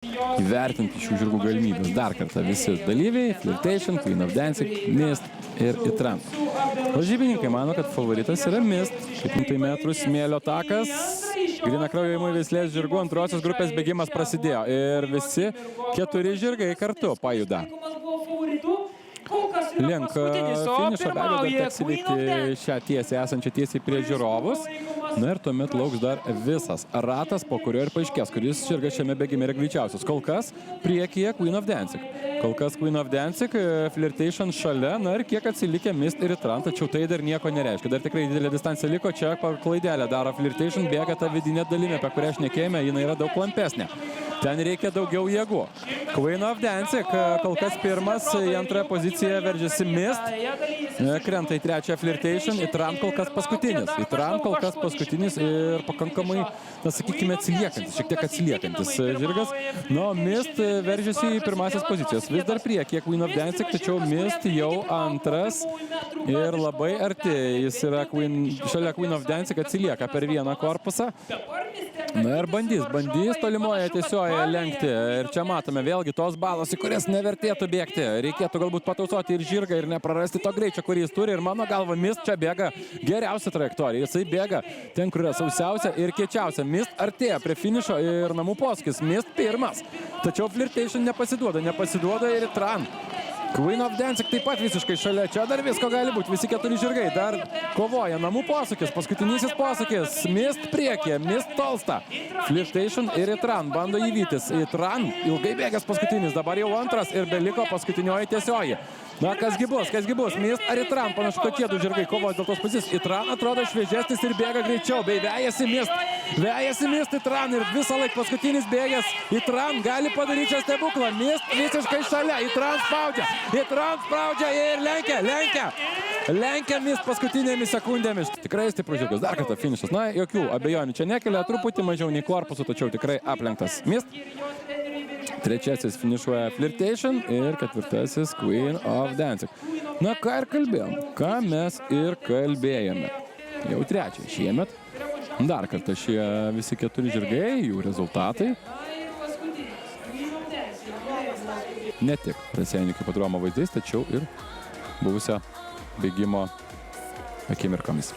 įvertinti šių žirgų galimybės. Dar kartą visi dalyviai, Flirtation, Queen of Dancing, Mist ir Itran. Varžybininkai mano, kad favoritas yra Mist. 100 metrų smėlio takas. Grynakraujų veislės žirgų antrosios grupės bėgimas prasidėjo. Ir visi 4 žirgai kartu pajuda link finišo. Be abejo, dar teks įveikti šią tiesiai esančią tiesiai prie žiūrovus. Na ir tuomet lauks dar visas ratas, po kurio ir paaiškės, kuris žirgas šiame bėgime yra greičiausias. Kol kas priekyje Queen of Dancing. Kol kas Queen of Dancing, Flirtation šalia, na ir kiek atsilikę Mist ir Itran, tačiau tai dar nieko nereiškia. Dar tikrai didelė distancija liko, čia klaidelę daro Flirtation, bėga tą vidinę dalinę, apie kurią šnekėjome, jinai yra daug klampesnė. Ten reikia daugiau jėgų. Queen of Dancing kol kas pirmas, į antrąją poziciją veržiasi Mist, krenta į trečią Flirtation, Itran kol kas paskutinis. Itran kol kas paskutinis ir pakankamai, na sakykime, atsiliekantis, šiek tiek atsiliekantis žirgas. Nu, Mist veržiasi į pirmasias pozicijas. Vis dar priekyje Queen of Dancing, tačiau Mist jau antras ir labai arti. Jis yra šalia Queen of Dancing, atsilieka per vieną korpusą. Na ir bandys tolimoje tiesioje lenkti. Ir čia matome vėlgi tos balos, į kurias nevertėtų bėgti. Reikėtų galbūt patausoti ir žirgą ir neprarasti to greičio, kurį jis turi. Ir mano galva, Mist čia bėga geriausią trajektoriją. Jisai bėga ten, kur yra sausiausia ir kiečiausia. Mist artėja prie finišo ir namų posūkis. Mist pirmas. Tačiau Flirtation nepasiduoda ir Itran. Queen of Dancing taip pat visiškai šalia. Čia dar visko gali būti. Visi 4 žirgai dar kovoja. Namų posūkis, paskutinysis posūkis. Mist priekyje, Mist tolsta. Flirtation ir Itran bando įvytis. Itran ilgai bėgęs paskutinis, dabar jau antras ir beliko paskutinioji tiesioji. Na, kasgi bus, Mist ar Itran? Panašu, kad tie 2 žirgai kovoja dėl tos pozicijos. Itran atrodo šviežesnis ir bėga greičiau, bei vejasi Mist Itran ir visą laiką paskutinis bėgęs. Itran gali padaryti čia stebuklą. Mist visiškai šalia, Itran spaudžia ir lenkia Mist paskutinėmis sekundėmis. Tikrai stiprus žirgas. Dar kartą finišas. Na, jokių abejonių čia nekelia, truputį mažiau nei korpusų, tačiau tikrai aplenktas Mist. Trečiasis finišuoja Flirtation ir ketvirtasis Queen of Dancing. Na, ką ir kalbėjom, ką mes ir kalbėjome. Jau trečią šiemet. Dar kartą šie visi 4 žirgai, jų rezultatai. Ne tik Raseinių hipodromo vaizdais, tačiau ir buvusio bėgimo akimirkomis.